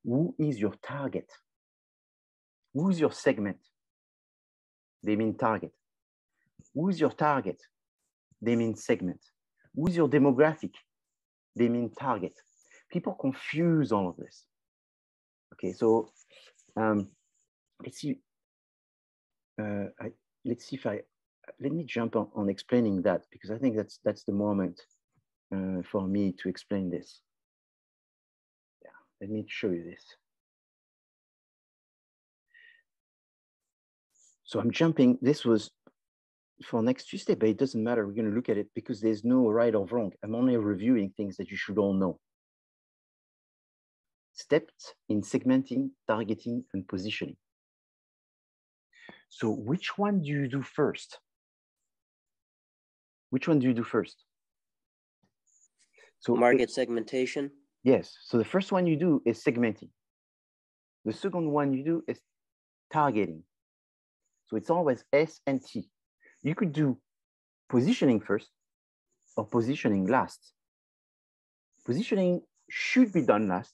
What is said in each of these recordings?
Who is your target? Who is your segment? They mean target. Who is your target? They mean segment. Who is your demographic? They mean target. People confuse all of this. Okay, so let's see. Let's see if let me jump on explaining that, because I think that's the moment for me to explain this. Yeah, let me show you this. So I'm jumping. This was for next Tuesday, but it doesn't matter. We're going to look at it because there's no right or wrong. I'm only reviewing things that you should all know. Steps in segmenting, targeting, and positioning. So which one do you do first? Which one do you do first? So market segmentation. Yes. So the first one you do is segmenting. The second one you do is targeting. So it's always S and T. You could do positioning first or positioning last. Positioning should be done last,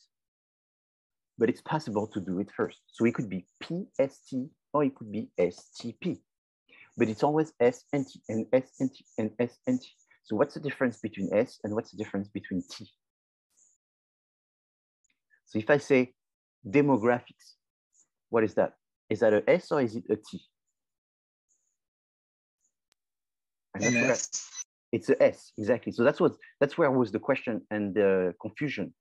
but it's possible to do it first. So it could be PST or it could be STP, but it's always S and T and S and T and S and T. So what's the difference between S and what's the difference between T? So if I say demographics, what is that? Is that a S or is it a T? And it's a S, exactly. So that's where was the question and the confusion.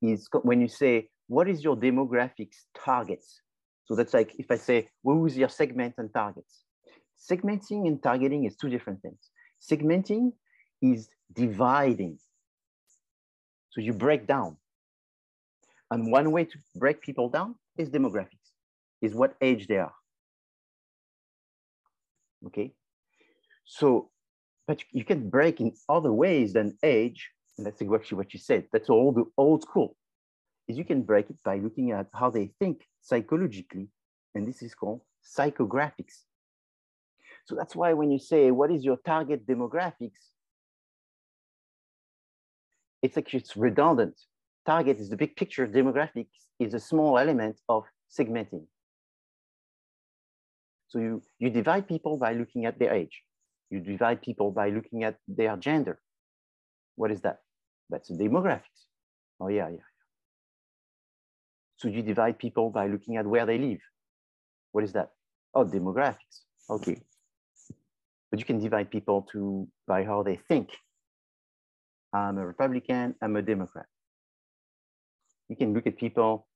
Is when you say, what is your demographics targets? So that's like if I say, who is your segment and targets? Segmenting and targeting is two different things. Segmenting is dividing. So you break down. And one way to break people down is demographics, is what age they are. Okay. So, but you can break in other ways than age. And that's exactly what you said. That's all the old school. Is you can break it by looking at how they think psychologically. And this is called psychographics. So that's why when you say, what is your target demographics? It's like it's redundant. Target is the big picture. Demographics is a small element of segmenting. So you divide people by looking at their age. You divide people by looking at their gender. What is that? That's demographics. Oh, yeah. So you divide people by looking at where they live. What is that? Oh, demographics. Okay. But you can divide people by how they think. I'm a Republican, I'm a Democrat. You can look at people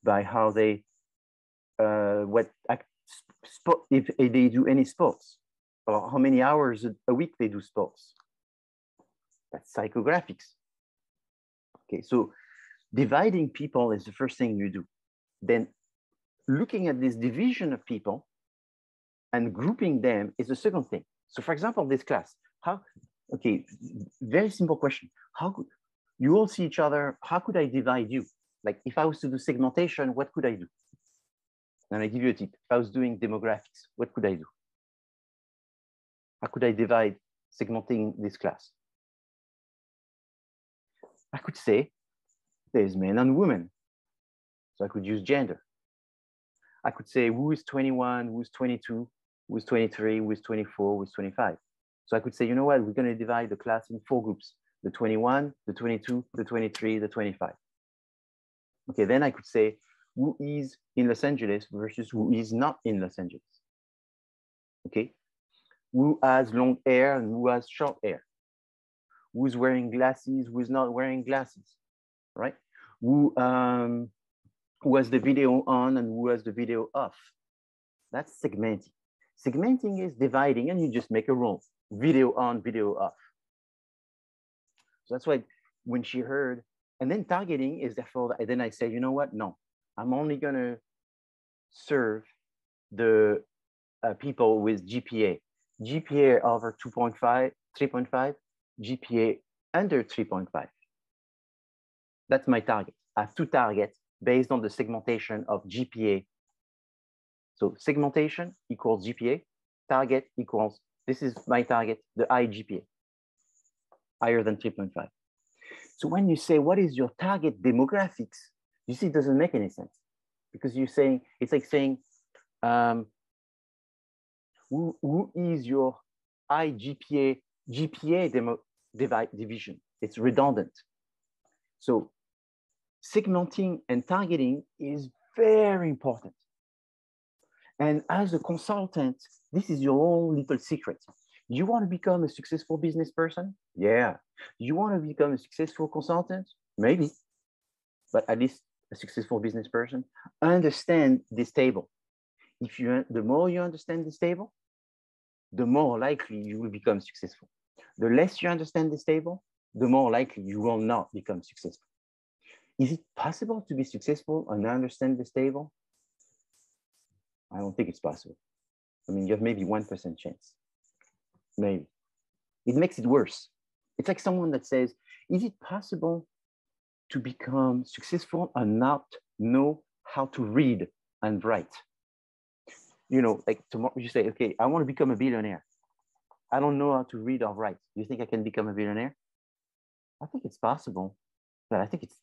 by how they, if they do any sports, or how many hours a week they do sports. That's psychographics. Okay, so dividing people is the first thing you do. Then looking at this division of people and grouping them is the second thing. So for example, this class, okay, very simple question. How could you all see each other? How could I divide you? Like if I was to do segmentation, what could I do? And I give you a tip. If I was doing demographics, what could I do? How could I divide segmenting this class? I could say there's men and women. So I could use gender. I could say who is 21, who's 22, who's 23, who's 24, who's 25. So I could say, you know what, we're going to divide the class in 4 groups, the 21, the 22, the 23, the 25. Okay, then I could say who is in Los Angeles versus who is not in Los Angeles. Okay, who has long hair and who has short hair. Who's wearing glasses, who's not wearing glasses, right? Who has the video on and who has the video off. That's segmenting. Segmenting is dividing, and you just make a rule. Video on, video off. So that's why when she heard, and then targeting is therefore, and then I say, you know what? No, I'm only going to serve the people with GPA. GPA over 2.5, 3.5, GPA under 3.5. That's my target. I have 2 targets based on the segmentation of GPA. So segmentation equals GPA, target equals, this is my target, the high GPA, higher than 3.5. So when you say, what is your target demographics? You see, it doesn't make any sense because you're saying, it's like saying, who is your high GPA division? It's redundant. So segmenting and targeting is very important. And as a consultant, this is your own little secret. You want to become a successful business person? Yeah. You want to become a successful consultant? Maybe. But at least a successful business person, understand this table. The more you understand this table, the more likely you will become successful. The less you understand this table, the more likely you will not become successful. Is it possible to be successful and understand this table? I don't think it's possible. I mean, you have maybe 1% chance. Maybe. It makes it worse. It's like someone that says, is it possible to become successful and not know how to read and write? You know, like tomorrow you say, okay, I want to become a billionaire. I don't know how to read or write. You think I can become a billionaire? I think it's possible, but I think it's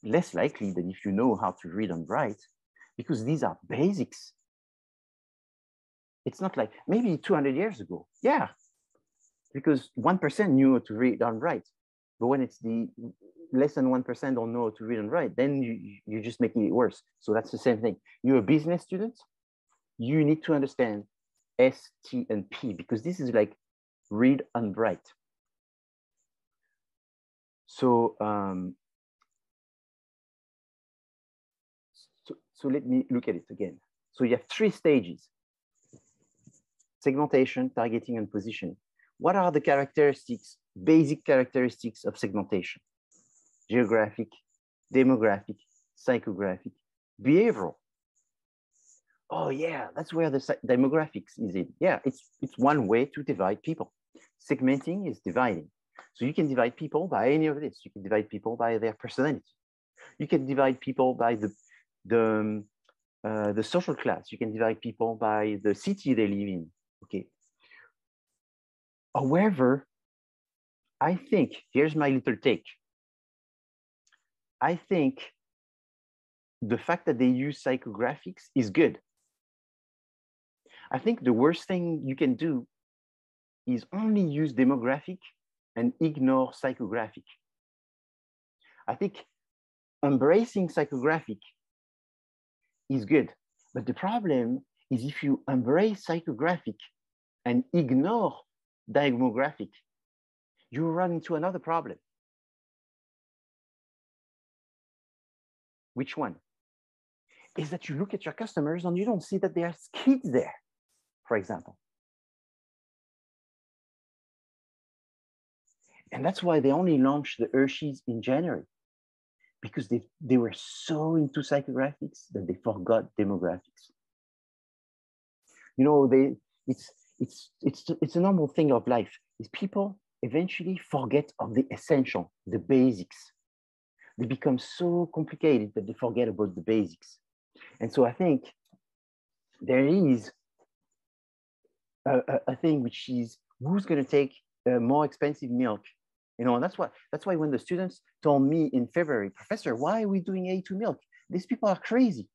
less likely than if you know how to read and write, because these are basics. It's not like maybe 200 years ago. Yeah, because 1% knew how to read and write. But when it's the less than 1% don't know how to read and write, then you're just making it worse. So that's the same thing. You're a business student, you need to understand S, T, and P, because this is like read and write. So, so let me look at it again. So you have 3 stages: segmentation, targeting, and positioning. What are the characteristics, basic characteristics of segmentation? Geographic, demographic, psychographic, behavioral. Oh yeah, that's where the demographics is in. Yeah, it's one way to divide people. Segmenting is dividing. So you can divide people by any of this. You can divide people by their personality. You can divide people by the social class. You can divide people by the city they live in. Okay. However, I think, here's my little take. I think the fact that they use psychographics is good. I think the worst thing you can do is only use demographic and ignore psychographic. I think embracing psychographic is good, but the problem is if you embrace psychographic and ignore demographic, you run into another problem. Which one? Is that you look at your customers and you don't see that there's kids there, for example. And that's why they only launched the Hershey's in January, because they were so into psychographics that they forgot demographics. You know, it's a normal thing of life. Is people eventually forget of the essential, the basics. They become so complicated that they forget about the basics. And so I think there is a thing which is, who's going to take more expensive milk? You know, and that's why when the students told me in February, Professor, why are we doing A2 milk? These people are crazy.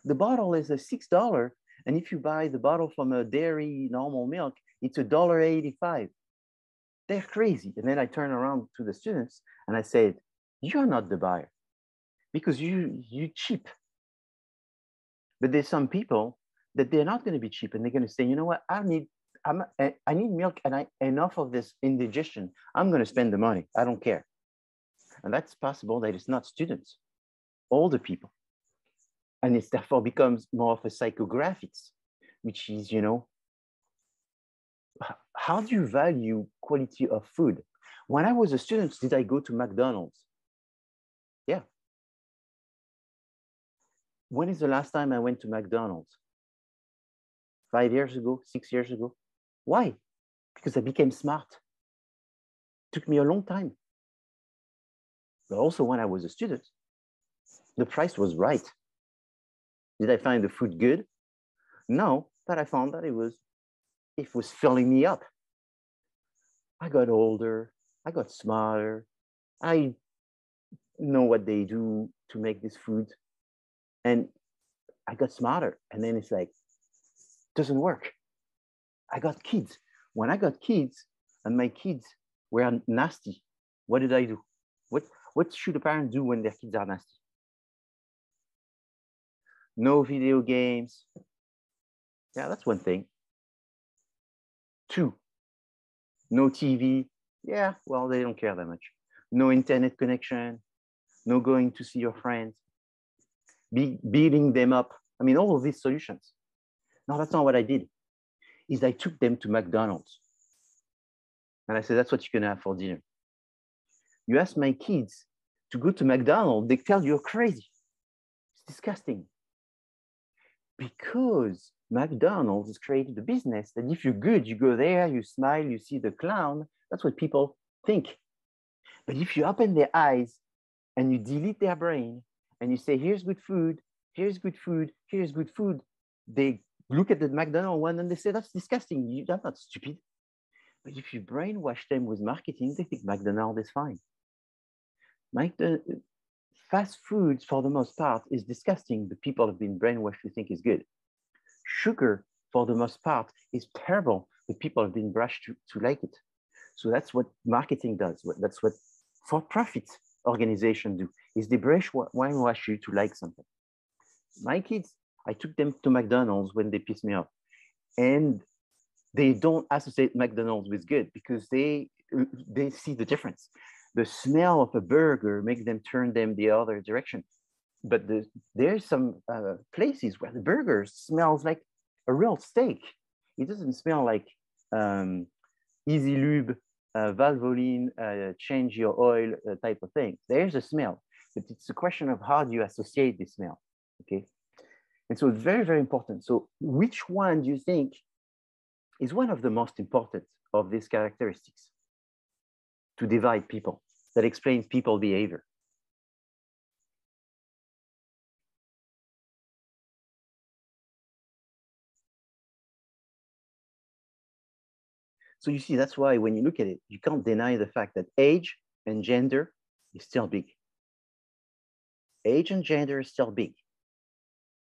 The bottle is $6, and if you buy the bottle from a dairy normal milk, it's $1.85. They're crazy. And then I turn around to the students and I said, you're not the buyer because you cheap. But there's some people that they're not going to be cheap, and they're going to say, you know what, I need milk, and enough of this indigestion. I'm going to spend the money. I don't care. And that's possible that it's not students, older people. And it therefore becomes more of a psychographics, which is, you know, how do you value quality of food? When I was a student, did I go to McDonald's? Yeah. When is the last time I went to McDonald's? 5 years ago, 6 years ago? Why? Because I became smart. It took me a long time. But also when I was a student, the price was right. Did I find the food good? No, but I found that it was filling me up. I got older, I got smarter, I know what they do to make this food. And I got smarter. And then it's like, doesn't work. I got kids. When I got kids and my kids were nasty, what did I do? What should a parent do when their kids are nasty? No video games. Yeah, that's one thing. 2, no TV. Yeah, well, they don't care that much. No internet connection. No going to see your friends. Beating them up. I mean, all of these solutions. No, that's not what I did. Is I took them to McDonald's. And I said, that's what you're gonna have for dinner. You ask my kids to go to McDonald's, they tell you you're crazy. It's disgusting. Because McDonald's has created a business that if you're good, you go there, you smile, you see the clown. That's what people think. But if you open their eyes and you delete their brain and you say, here's good food, here's good food, here's good food, they look at the McDonald's one and they say, that's disgusting. You're not stupid. But if you brainwash them with marketing, they think McDonald's is fine. Fast food, for the most part, is disgusting, but people have been brainwashed to think is good. Sugar, for the most part, is terrible, but people have been brushed to like it. So that's what marketing does. That's what for-profit organizations do, is they brainwash you to like something. My kids, I took them to McDonald's when they pissed me off. And they don't associate McDonald's with good because they see the difference. The smell of a burger makes them turn them the other direction. But there's some places where the burger smells like a real steak. It doesn't smell like Easy Lube, Valvoline, change your oil type of thing. There's a smell, but it's a question of how do you associate the smell, okay? And so it's very, very important. So which one do you think is one of the most important of these characteristics to divide people, that explains people behavior? So you see, that's why when you look at it, you can't deny the fact that age and gender is still big. Age and gender is still big.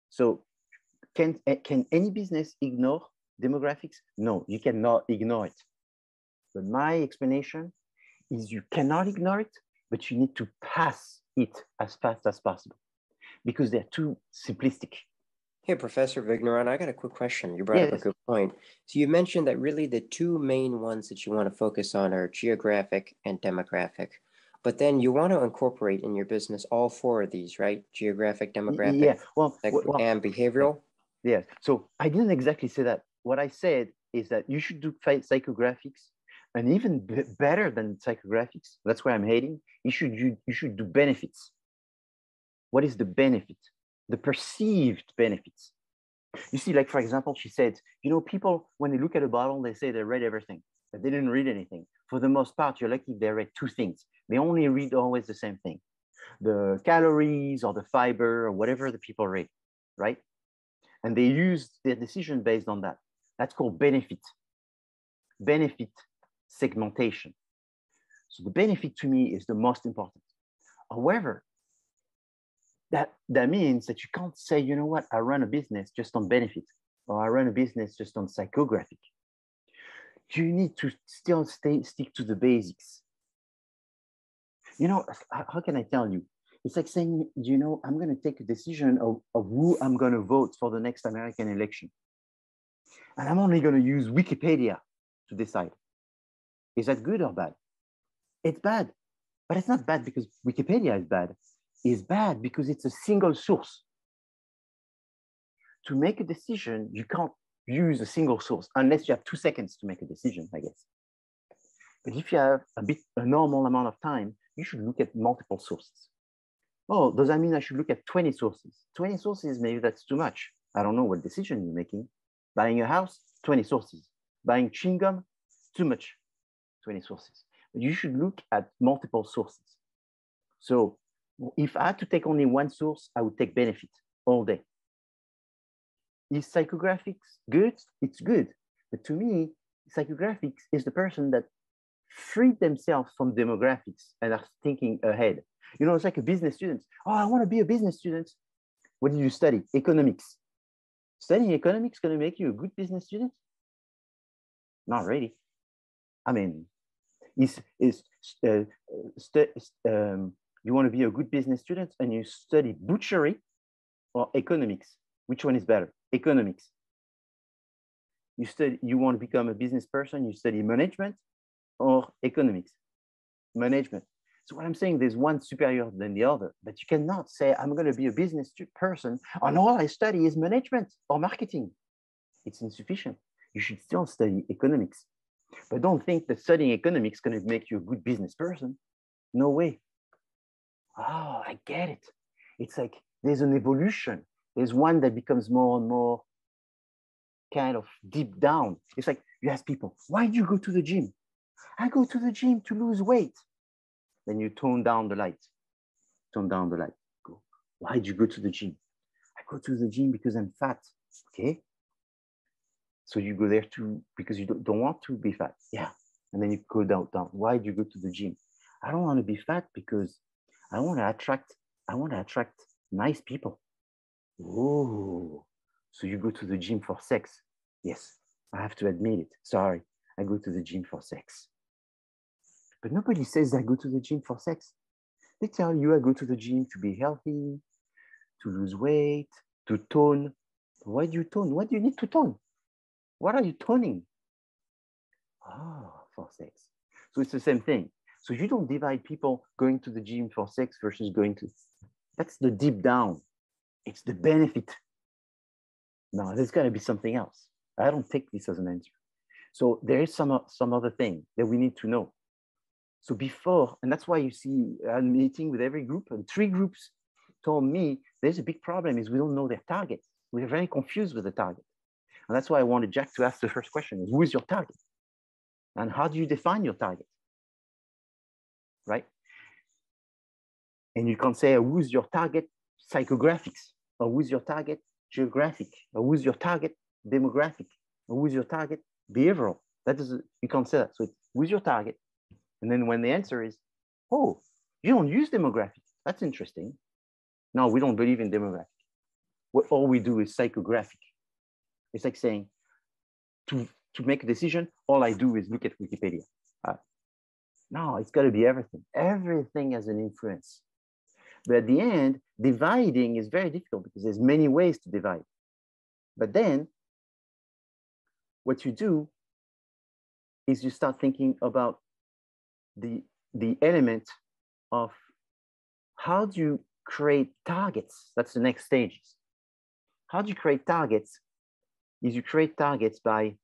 So can any business ignore demographics? No, you cannot ignore it. But my explanation is you cannot ignore it, but you need to pass it as fast as possible because they're too simplistic. Hey, Professor Vigneron, I got a quick question. You brought up a good point. So you mentioned that really the two main ones that you want to focus on are geographic and demographic. But then you want to incorporate in your business all four of these, right? Geographic, demographic, and behavioral? Yeah. So I didn't exactly say that. What I said is that you should do psychographics, and even better than psychographics, that's where I'm heading. You should do benefits. What is the benefit? The perceived benefits. You see, like, for example, she said, you know, people, when they look at a bottle, they say they read everything, but they didn't read anything. For the most part, you're lucky if they read 2 things. They only read always the same thing, the calories or the fiber or whatever the people read, right? And they use their decision based on that. That's called benefit segmentation. So the benefit to me is the most important. However, that means that you can't say, you know what, I run a business just on benefit, or I run a business just on psychographic. You need to still stick to the basics. You know, how can I tell you? It's like saying, you know, I'm going to take a decision of who I'm going to vote for the next American election. And I'm only going to use Wikipedia to decide. Is that good or bad? It's bad. But it's not bad because Wikipedia is bad. It's bad because it's a single source. To make a decision, you can't use a single source unless you have 2 seconds to make a decision, I guess. But if you have a normal amount of time, you should look at multiple sources. Oh, does that mean I should look at 20 sources? 20 sources, maybe that's too much. I don't know what decision you're making. Buying a house, 20 sources. Buying chewing gum, too much, 20 sources. But you should look at multiple sources. So if I had to take only one source, I would take benefit all day. Is psychographics good? It's good. But to me, psychographics is the person that freed themselves from demographics and are thinking ahead. You know, it's like a business student. Oh, I want to be a business student. What did you study? Economics. Studying economics is going to make you a good business student? Not really. I mean, you want to be a good business student and you study butchery or economics? Which one is better? Economics. You want to become a business person, you study management or economics? Management. So what I'm saying, there's one superior than the other, but you cannot say, I'm going to be a business person and all I study is management or marketing. It's insufficient. You should still study economics. But don't think that studying economics is going to make you a good business person. No way. Oh, I get it. It's like there's an evolution. There's one that becomes more and more kind of deep down. It's like you ask people, why do you go to the gym? I go to the gym to lose weight. Then you tone down the light. Tone down the light. Go. Why do you go to the gym? I go to the gym because I'm fat. Okay. So you go there too because you don't want to be fat. Yeah. And then you go down. Why do you go to the gym? I don't want to be fat because I want to attract nice people. Oh, so you go to the gym for sex? Yes, I have to admit it. Sorry, I go to the gym for sex. But nobody says I go to the gym for sex. They tell you I go to the gym to be healthy, to lose weight, to tone. Why do you tone? What do you need to tone? What are you toning? Oh, for sex. So it's the same thing. So you don't divide people going to the gym for sex versus going to, that's the deep down. It's the benefit. No, there's got to be something else. I don't take this as an answer. So there is some other thing that we need to know. So before, and that's why you see I'm meeting with every group, and 3 groups told me there's a big problem is we don't know their target. We're very confused with the target. And that's why I wanted Jack to ask the first question is, who is your target? And how do you define your target? Right? And you can say, who's your target psychographics? Or who's your target geographic? Or who's your target demographic? Or who's your target behavioral? That is, you can't say that. So it's, who's your target? And then when the answer is, oh, you don't use demographic. That's interesting. No, we don't believe in demographic. All we do is psychographic. It's like saying, to make a decision, all I do is look at Wikipedia. No, it's got to be everything. Everything has an influence. But at the end, dividing is very difficult because there's many ways to divide. But then what you do is you start thinking about the element of how do you create targets? That's the next stage. How do you create targets? Is you create targets by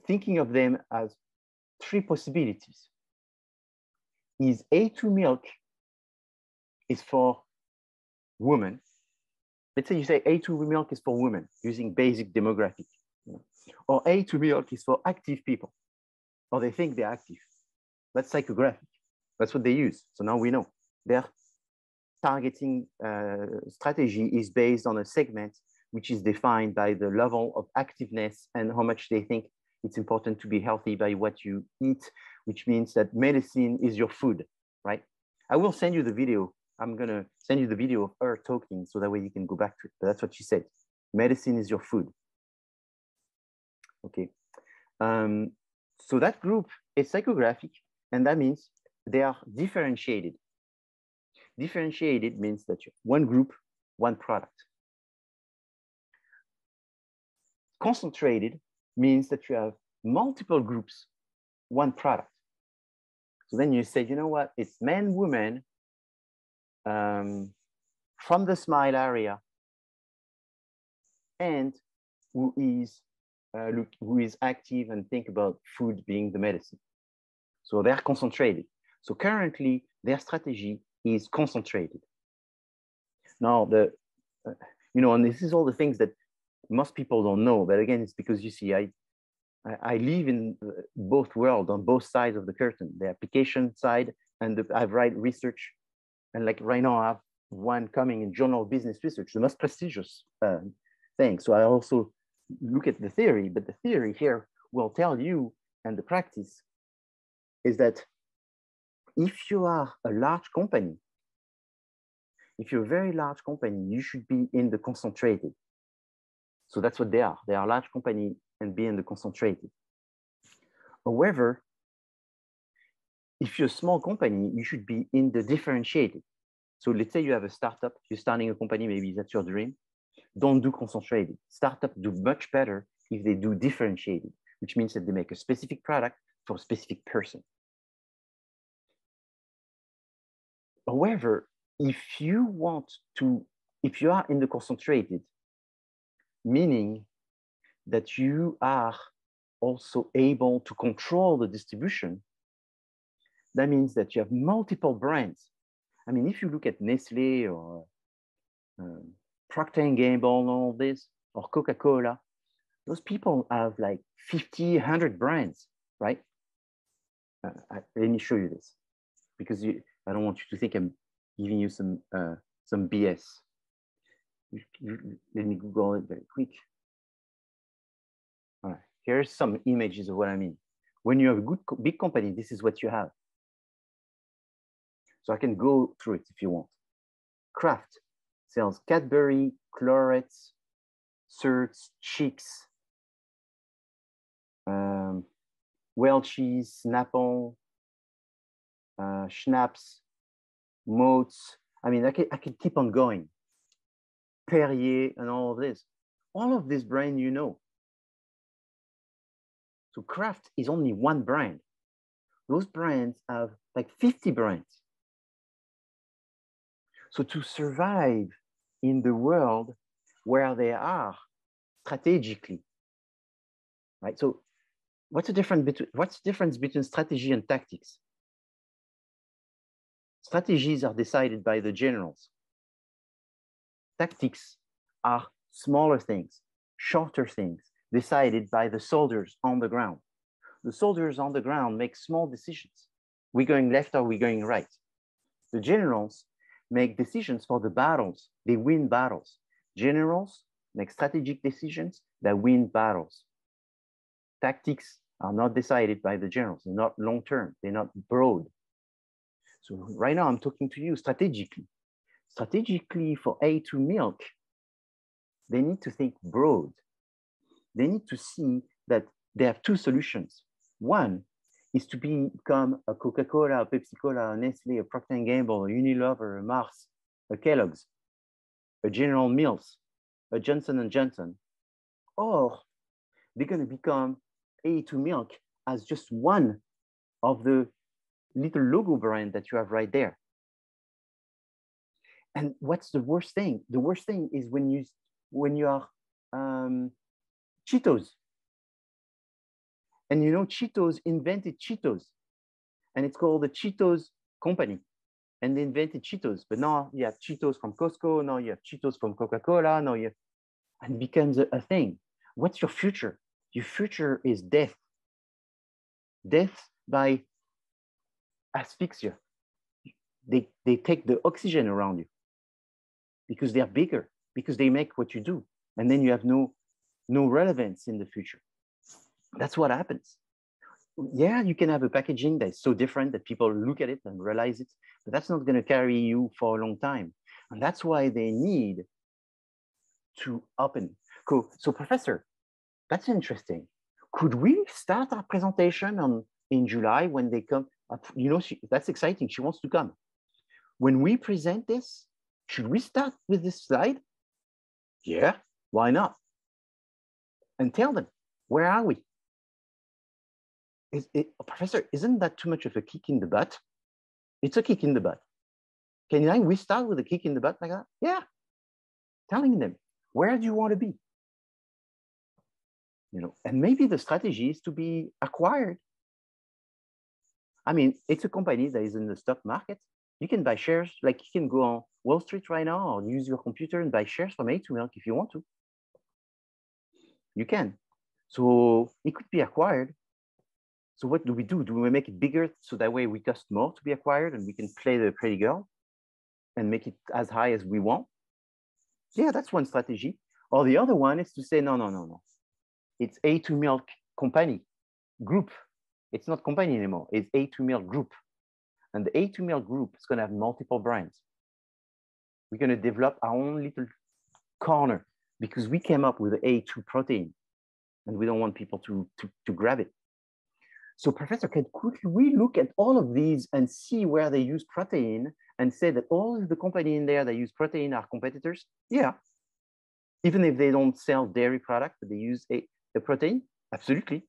thinking of them as 3 possibilities. Is A2 milk is for women. Let's say you say A2 milk is for women using basic demographic. Or A2 milk is for active people. Or they think they're active. That's psychographic. That's what they use. So now we know. Their targeting strategy is based on a segment which is defined by the level of activeness and how much they think it's important to be healthy by what you eat, which means that medicine is your food, right? I will send you the video. I'm going to send you the video of her talking so that way you can go back to it. But that's what she said. Medicine is your food. Okay. So that group is psychographic, and that means they are differentiated. Differentiated means that you have one group, one product. Concentrated means that you have multiple groups, one product. So then you say, you know what? It's men, women from the smile area, and who is active and think about food being the medicine. So they're concentrated. So currently their strategy is concentrated. Now and this is all the things that most people don't know, but again, it's because you see, I live in both worlds, on both sides of the curtain, the application side and I write research. And like right now I have one coming in Journal of Business Research, the most prestigious thing. So I also look at the theory, but the theory here will tell you, and the practice is that if you are a large company, if you're a very large company, you should be in the concentrated. So that's what they are. They are a large company and be in the concentrated. However, if you're a small company, you should be in the differentiated. So let's say you have a startup, you're starting a company, maybe that's your dream. Don't do concentrated. Startups do much better if they do differentiated, which means that they make a specific product for a specific person. However, if you are in the concentrated, meaning that you are also able to control the distribution, that means that you have multiple brands. I mean, if you look at Nestle or Procter & Gamble and all this, or Coca-Cola, those people have like 50, 100 brands, right? Let me show you this, because I don't want you to think I'm giving you some BS. Let me Google it very quick. All right, here's some images of what I mean. When you have a big company, this is what you have. So I can go through it if you want. Kraft sells Cadbury, Clorets, Certs, Chicks, Welch's, Snap-on, Schnapps, Moats. I mean, I can keep on going. Perrier and all of this. All of this brand you know. So Kraft is only one brand. Those brands have like 50 brands. So to survive in the world where they are strategically, right? So what's the difference between strategy and tactics? Strategies are decided by the generals. Tactics are smaller things, shorter things, decided by the soldiers on the ground. The soldiers on the ground make small decisions. We're going left or we're going right. The generals make decisions for the battles. They win battles. Generals make strategic decisions that win battles. Tactics are not decided by the generals. They're not long-term. They're not broad. So right now I'm talking to you strategically. Strategically for A2 milk, they need to think broad. They need to see that they have two solutions. One is to become a Coca-Cola, a Pepsi-Cola, a Nestle, a Procter & Gamble, a Unilever, a Mars, a Kellogg's, a General Mills, a Johnson & Johnson, or they're going to become A2 milk as just one of the little logo brand that you have right there. And what's the worst thing? The worst thing is when you are Cheetos. And you know, Cheetos invented Cheetos. And it's called the Cheetos Company. And they invented Cheetos. But now you have Cheetos from Costco. Now you have Cheetos from Coca-Cola. Now you have, and it becomes a thing. What's your future? Your future is death. Death by asphyxia. They take the oxygen around you because they are bigger, because they make what you do. And then you have no relevance in the future. That's what happens. Yeah, you can have a packaging that's so different that people look at it and realize it, but that's not going to carry you for a long time. And that's why they need to open. Cool. So, Professor, that's interesting. Could we start our presentation in July when they come? You know, that's exciting. She wants to come. When we present this, should we start with this slide? Yeah, why not? And tell them, where are we? Professor, isn't that too much of a kick in the butt? It's a kick in the butt. Can we start with a kick in the butt like that? Yeah. Telling them, where do you want to be? You know, and maybe the strategy is to be acquired. I mean, it's a company that is in the stock market. You can buy shares, like you can go on Wall Street right now or use your computer and buy shares from A2 Milk if you want to. You can. So it could be acquired. So what do? Do we make it bigger so that way we cost more to be acquired and we can play the pretty girl and make it as high as we want? Yeah, that's one strategy. Or the other one is to say, no. It's A2 Milk Company Group. It's not company anymore. It's A2 Milk Group. And the A2 Milk Group is going to have multiple brands. We're going to develop our own little corner because we came up with the A2 protein and we don't want people to grab it. So Professor, could we look at all of these and see where they use protein and say that all of the companies in there that use protein are competitors? Yeah. Even if they don't sell dairy products, but they use a protein? Absolutely.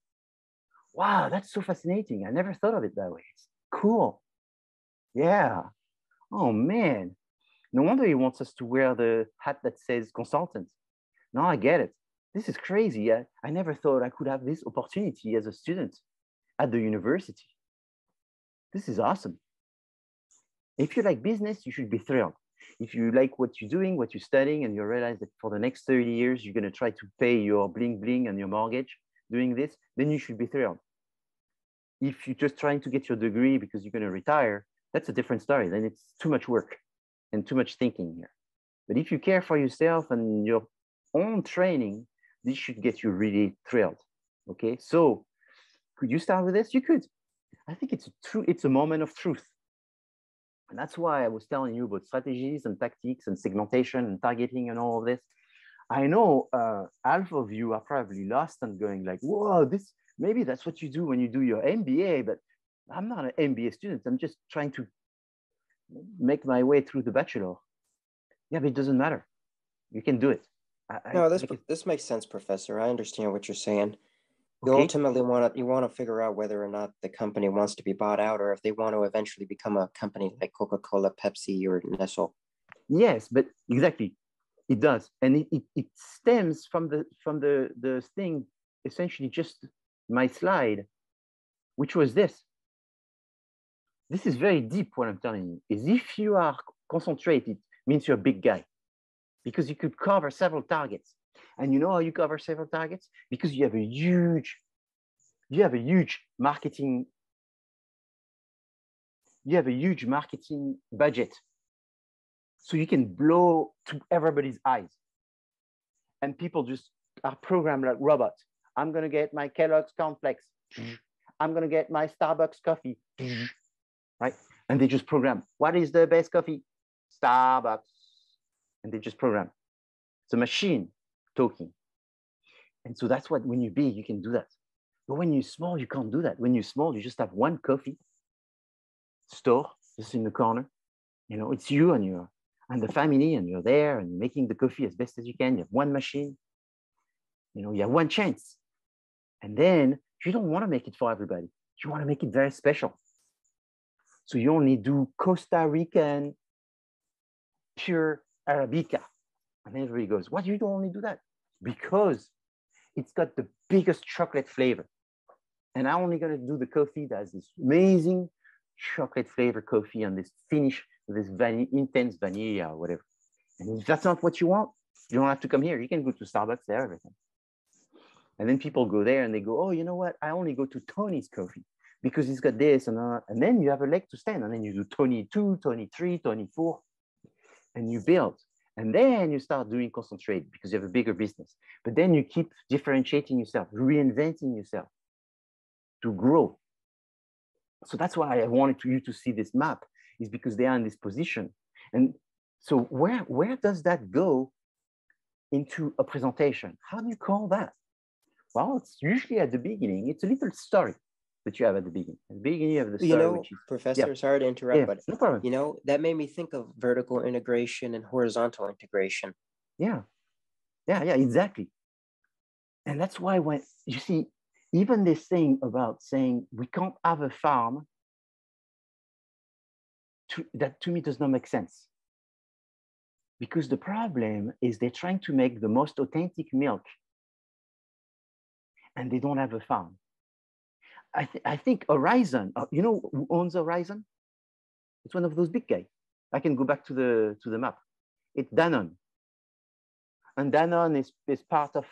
Wow, that's so fascinating. I never thought of it that way. It's cool. Yeah. Oh, man. No wonder he wants us to wear the hat that says consultant. Now I get it. This is crazy. I never thought I could have this opportunity as a student at the university. This is awesome. If you like business, you should be thrilled. If you like what you're doing, what you're studying, and you realize that for the next 30 years, you're going to try to pay your bling bling and your mortgage doing this, then you should be thrilled. If you're just trying to get your degree because you're going to retire, that's a different story. Then it's too much work and too much thinking here. But if you care for yourself and your own training, this should get you really thrilled. Okay, so could you start with this? You could. I think it's a moment of truth. And that's why I was telling you about strategies and tactics and segmentation and targeting and all of this. I know half of you are probably lost and going like, whoa, maybe that's what you do when you do your MBA, but I'm not an MBA student. I'm just trying to make my way through the bachelor. Yeah, but it doesn't matter. You can do it. No, this makes sense, Professor. I understand what you're saying. You okay. ultimately want to figure out whether or not the company wants to be bought out, or if they want to eventually become a company like Coca-Cola, Pepsi, or Nestle. Yes, but exactly, it does, and it stems from the thing. Essentially, just my slide, which was this. This is very deep. What I'm telling you is, if you are concentrated, means you're a big guy, because you could cover several targets. And you know how you cover several targets? Because you have a huge marketing budget. So you can blow to everybody's eyes. And people just are programmed like robots. I'm going to get my Kellogg's cornflakes. I'm going to get my Starbucks coffee. Right? And they just program. What is the best coffee? Starbucks. And they just program. It's a machine talking. And so that's what, when you're big, you can do that. But when you're small, you can't do that. When you're small, you just have one coffee store just in the corner. You know, it's you and the family, and you're there and you're making the coffee as best as you can. You have one machine. You know, you have one chance. And then you don't want to make it for everybody. You want to make it very special. So you only do Costa Rican pure Arabica. And everybody goes, why do you only do that? Because it's got the biggest chocolate flavor. And I'm only going to do the coffee that has this amazing chocolate flavor coffee and this finish, this intense vanilla or whatever. And if that's not what you want, you don't have to come here. You can go to Starbucks, there, everything. And then people go there and they go, oh, you know what? I only go to Tony's coffee because he's got this and that. And then you have a leg to stand. And then you do Tony 2, Tony 3, Tony 4, and you build. And then you start doing concentrate because you have a bigger business. But then you keep differentiating yourself, reinventing yourself to grow. So that's why I wanted you to see this map, is because they are in this position. And so where does that go into a presentation? How do you call that? Well, it's usually at the beginning. It's a little story that you have at the beginning. At the beginning of the story, you know, which is, Professor, yeah. Sorry to interrupt, yeah, but no problem. You know, that made me think of vertical integration and horizontal integration. Yeah, exactly. And that's why when you see, even this thing about saying we can't have a farm, that to me does not make sense. Because the problem is they're trying to make the most authentic milk and they don't have a farm. I think Horizon, you know who owns Horizon? It's one of those big guys. I can go back to the map. It's Danone. And Danone is part of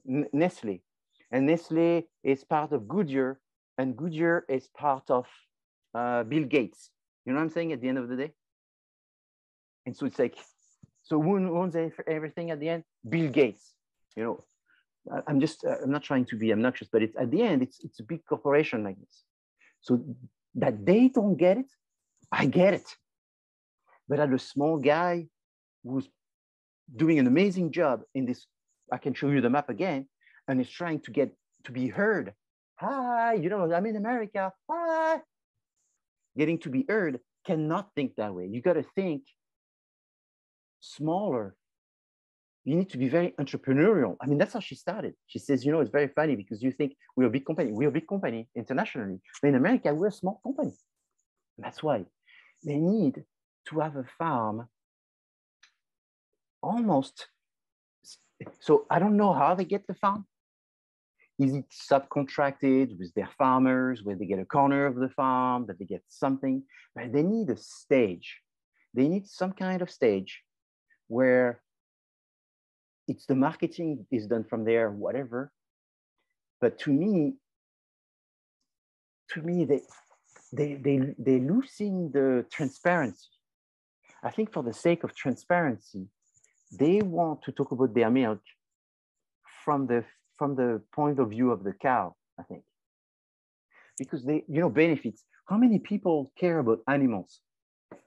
Nestle. And Nestle is part of Goodyear. And Goodyear is part of Bill Gates. You know what I'm saying at the end of the day? And so it's like, so who owns everything at the end? Bill Gates. You know, I'm just, I'm not trying to be obnoxious, but it's at the end, it's a big corporation like this. So that they don't get it, I get it. But as a small guy who's doing an amazing job in this, I can show you the map again, and is trying to get to be heard. Hi, you know, I'm in America. Hi. Getting to be heard cannot think that way. You got to think smaller. You need to be very entrepreneurial. I mean, that's how she started. She says, you know, it's very funny because you think we're a big company. We're a big company internationally. But in America, we're a small company. And that's why they need to have a farm almost. So I don't know how they get the farm. Is it subcontracted with their farmers, where they get a corner of the farm, that they get something? But they need a stage. They need some kind of stage where it's the marketing is done from there, whatever. But to me, they're losing the transparency. I think for the sake of transparency, they want to talk about their milk from the point of view of the cow, I think. Because they, you know, benefits. How many people care about animals?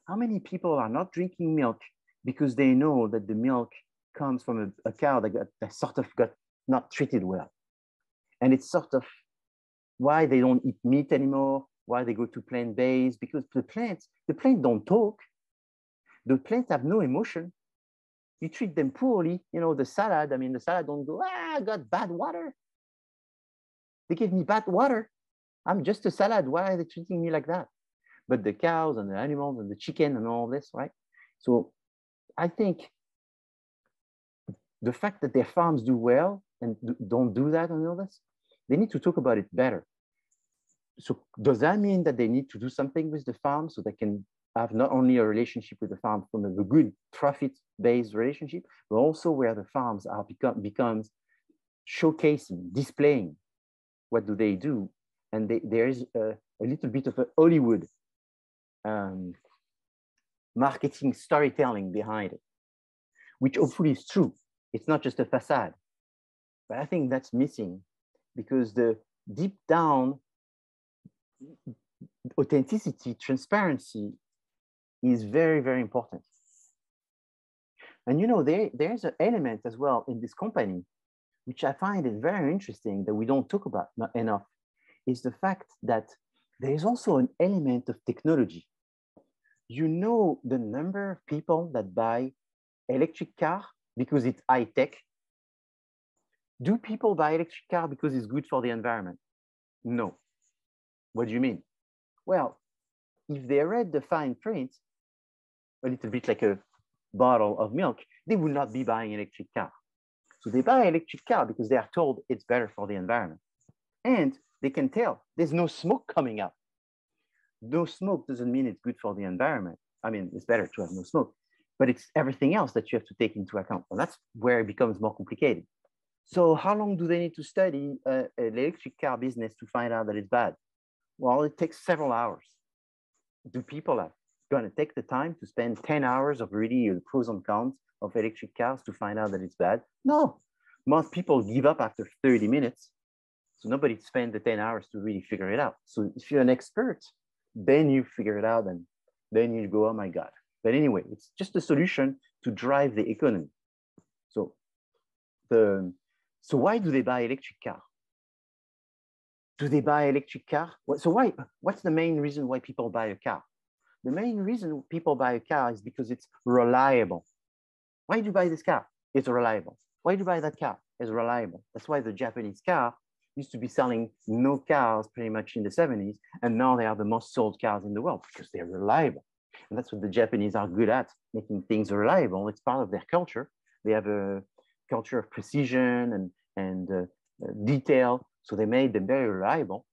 How many people are not drinking milk because they know that the milk comes from a cow that sort of got not treated well? And it's sort of why they don't eat meat anymore, why they go to plant-based, because the plants don't talk. The plants have no emotion. You treat them poorly, you know, the salad don't go, I got bad water. They give me bad water. I'm just a salad. Why are they treating me like that? But the cows and the animals and the chicken and all this, right? So I think the fact that their farms do well and don't do that and all this, they need to talk about it better. So does that mean that they need to do something with the farm so they can have not only a relationship with the farm from a good profit-based relationship, but also where the farms are becomes showcasing, displaying what do they do, and there is a little bit of a Hollywood marketing storytelling behind it, which hopefully is true. It's not just a facade, but I think that's missing because the deep down authenticity, transparency is very, very important. And you know, there's an element as well in this company, which I find is very interesting that we don't talk about enough, is the fact that there's also an element of technology. You know the number of people that buy electric car because it's high tech? Do people buy electric car because it's good for the environment? No. What do you mean? Well, if they read the fine print, a little bit like a bottle of milk, they would not be buying electric car. So they buy electric car because they are told it's better for the environment. And they can tell there's no smoke coming out. No smoke doesn't mean it's good for the environment. I mean, it's better to have no smoke, but it's everything else that you have to take into account. And that's where it becomes more complicated. So how long do they need to study an electric car business to find out that it's bad? Well, it takes several hours. Do people are going to take the time to spend 10 hours of really the pros and cons of electric cars to find out that it's bad? No. Most people give up after 30 minutes. So nobody spent the 10 hours to really figure it out. So if you're an expert, then you figure it out and then you go, oh my God. But anyway, it's just a solution to drive the economy. So why do they buy electric car? Do they buy electric car? So what's the main reason why people buy a car? The main reason people buy a car is because it's reliable. Why do you buy this car? It's reliable. Why do you buy that car? It's reliable. That's why the Japanese car used to be selling no cars pretty much in the 70s. And now they are the most sold cars in the world because they're reliable. And that's what the Japanese are good at, making things reliable. It's part of their culture. They have a culture of precision and detail. So they made them very reliable.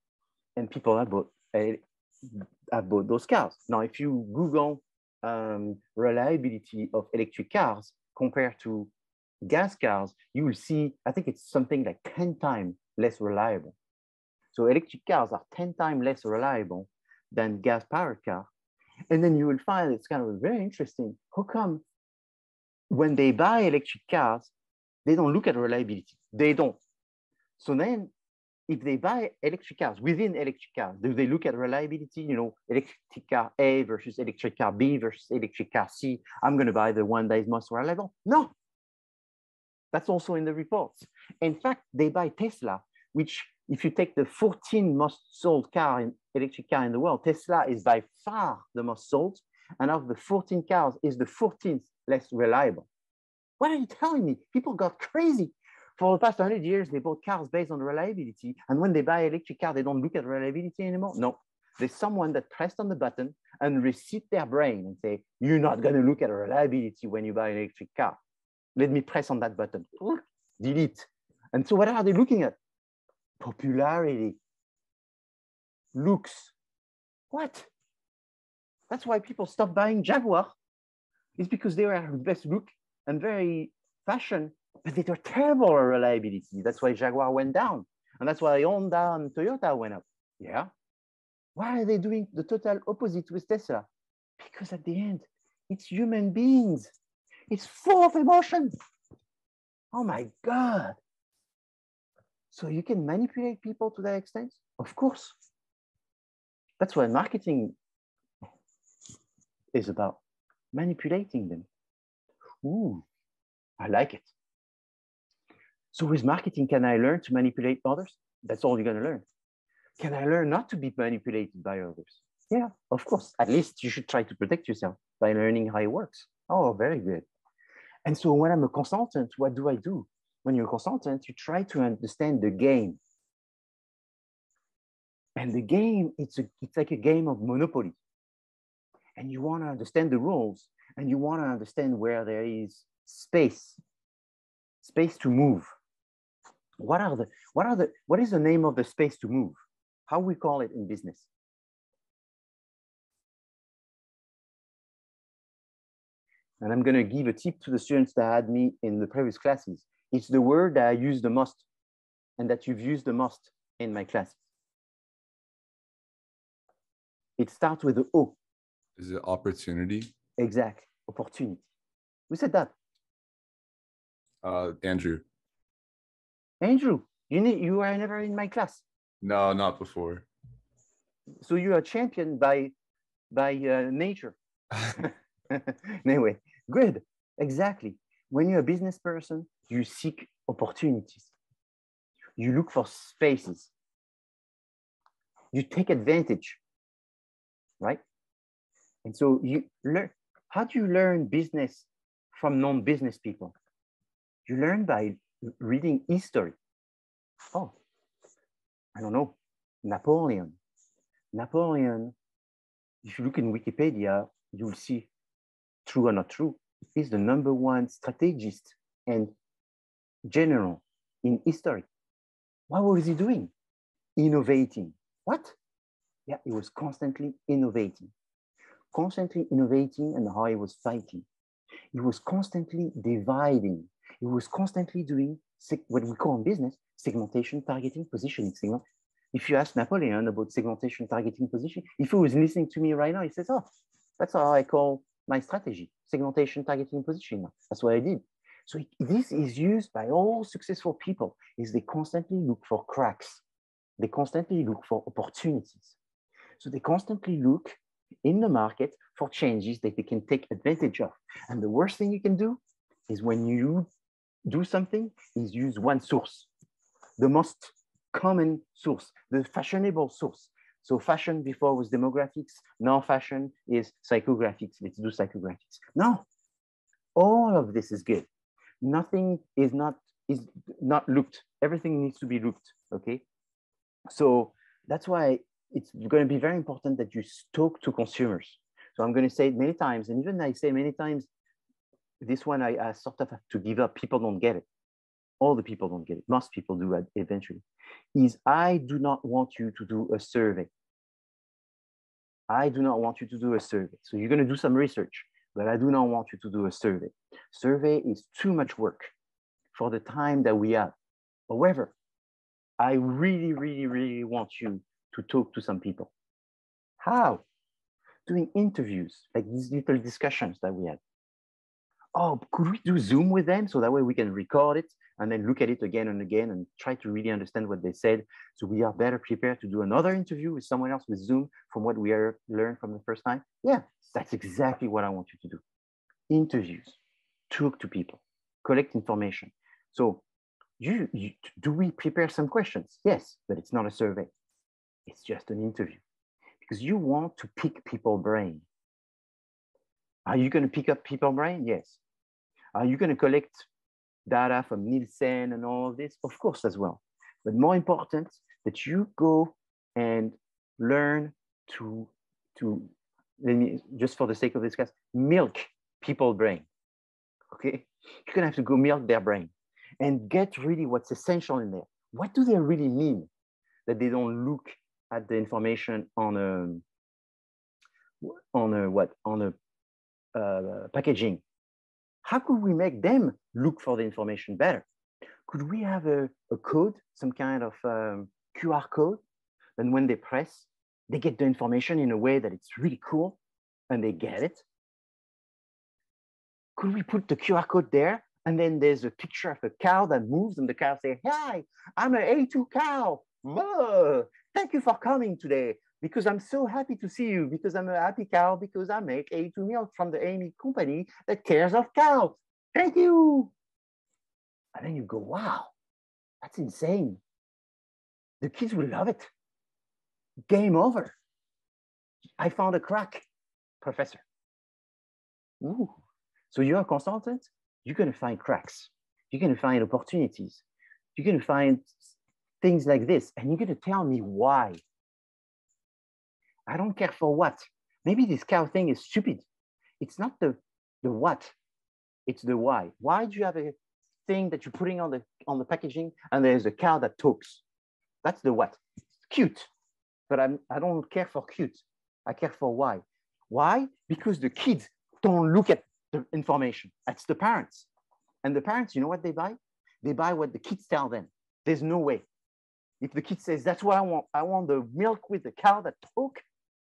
And people have bought those cars. Now, if you Google reliability of electric cars compared to gas cars, you will see, I think it's something like 10 times less reliable. So electric cars are 10 times less reliable than gas-powered cars. And then you will find it's kind of very interesting. How come when they buy electric cars, they don't look at reliability? They don't. So then if they buy electric cars, within electric cars, do they look at reliability? You know, electric car A versus electric car B versus electric car C. I'm going to buy the one that is most reliable. No, that's also in the reports. In fact, they buy Tesla, which if you take the 14 most sold electric car in the world, Tesla is by far the most sold. And of the 14 cars is the 14th less reliable. What are you telling me? People got crazy. For the past 100 years, they bought cars based on reliability. And when they buy an electric car, they don't look at reliability anymore. No, there's someone that pressed on the button and reset their brain and say, you're not going to look at reliability when you buy an electric car. Let me press on that button. Delete. And so what are they looking at? Popularity. Looks. What? That's why people stop buying Jaguar. It's because they were the best look and very fashion, but they were terrible at reliability. That's why Jaguar went down. And that's why Honda and Toyota went up. Yeah. Why are they doing the total opposite with Tesla? Because at the end, it's human beings. It's full of emotion. Oh my God. So you can manipulate people to that extent? Of course. That's what marketing is about, manipulating them. Ooh, I like it. So with marketing, can I learn to manipulate others? That's all you're going to learn. Can I learn not to be manipulated by others? Yeah, of course. At least you should try to protect yourself by learning how it works. Oh, very good. And so when I'm a consultant, what do I do? When you're a consultant, you try to understand the game. And the game, it's like a game of Monopoly. And you want to understand the rules, and you want to understand where there is space to move. What is the name of the space to move? How we call it in business? And I'm going to give a tip to the students that had me in the previous classes. It's the word that I use the most and that you've used the most in my classes. It starts with the O. Is it opportunity? Exactly. Opportunity. Who said that? Andrew. Andrew, you are never in my class. No, not before. So you are a champion by nature. Anyway, good. Exactly. When you're a business person, you seek opportunities. You look for spaces. You take advantage, right? And so you learn. How do you learn business from non-business people? You learn by reading history. Oh, I don't know. Napoleon, if you look in Wikipedia, you'll see, true or not true, is the #1 strategist and general in history. What was he doing? Innovating. What? Yeah, he was constantly innovating and how he was fighting. He was constantly dividing. He was constantly doing what we call in business segmentation, targeting, positioning. If you ask Napoleon about segmentation, targeting, positioning, if he was listening to me right now, he says, oh, that's how I call my strategy, segmentation, targeting, positioning. That's what I did. So this is used by all successful people, is they constantly look for cracks. They constantly look for opportunities. So they constantly look in the market for changes that they can take advantage of. And the worst thing you can do is when you do something is use one source, the most common source, the fashionable source. So fashion before was demographics, now fashion is psychographics. Let's do psychographics. No, all of this is good. Nothing is not looked. Everything needs to be looked, okay? So that's why it's going to be very important that you talk to consumers. So I'm going to say it many times, and even I say many times, this one I sort of have to give up. People don't get it. All the people don't get it. Most people do eventually. Is I do not want you to do a survey. I do not want you to do a survey. So you're going to do some research, but I do not want you to do a survey. Survey is too much work for the time that we have. However, I really, really, really want you to talk to some people. How? Doing interviews, like these little discussions that we had. oh, could we do Zoom with them? So that way we can record it and then look at it again and again and try to really understand what they said. So we are better prepared to do another interview with someone else with Zoom from what we learned from the first time. Yeah, that's exactly what I want you to do. Interviews, talk to people, collect information. So do we prepare some questions? Yes, but it's not a survey. It's just an interview because you want to pick people's brain. Are you going to pick up people's brain? Yes. Are you going to collect data from Nielsen and all of this? Of course, as well. But more important, that you go and learn to just for the sake of this class, milk people's brain. Okay? You're going to have to go milk their brain and get really what's essential in there. What do they really mean that they don't look at the information on a packaging? How could we make them look for the information better? Could we have a code, some kind of QR code, and when they press, they get the information in a way that it's really cool and they get it? Could we put the QR code there and then there's a picture of a cow that moves and the cow says, hi, I'm an A2 cow. Whoa, thank you for coming today because I'm so happy to see you because I'm a happy cow because I make A2 milk from the Amy company that cares of cows. Thank you. And then you go, wow, that's insane. The kids will love it. Game over. I found a crack, professor. Ooh. So you're a consultant, you're going to find cracks. You're going to find opportunities. You're going to find things like this. And you're going to tell me why. I don't care for what. Maybe this cow thing is stupid. It's not the what, it's the why. Why do you have a thing that you're putting on the packaging and there's a cow that talks? That's the what. It's cute, but I don't care for cute. I care for why. Why? Because the kids don't look at the information. That's the parents. And the parents, you know what they buy? They buy what the kids tell them. There's no way. If the kid says, that's what I want the milk with the cow that talk,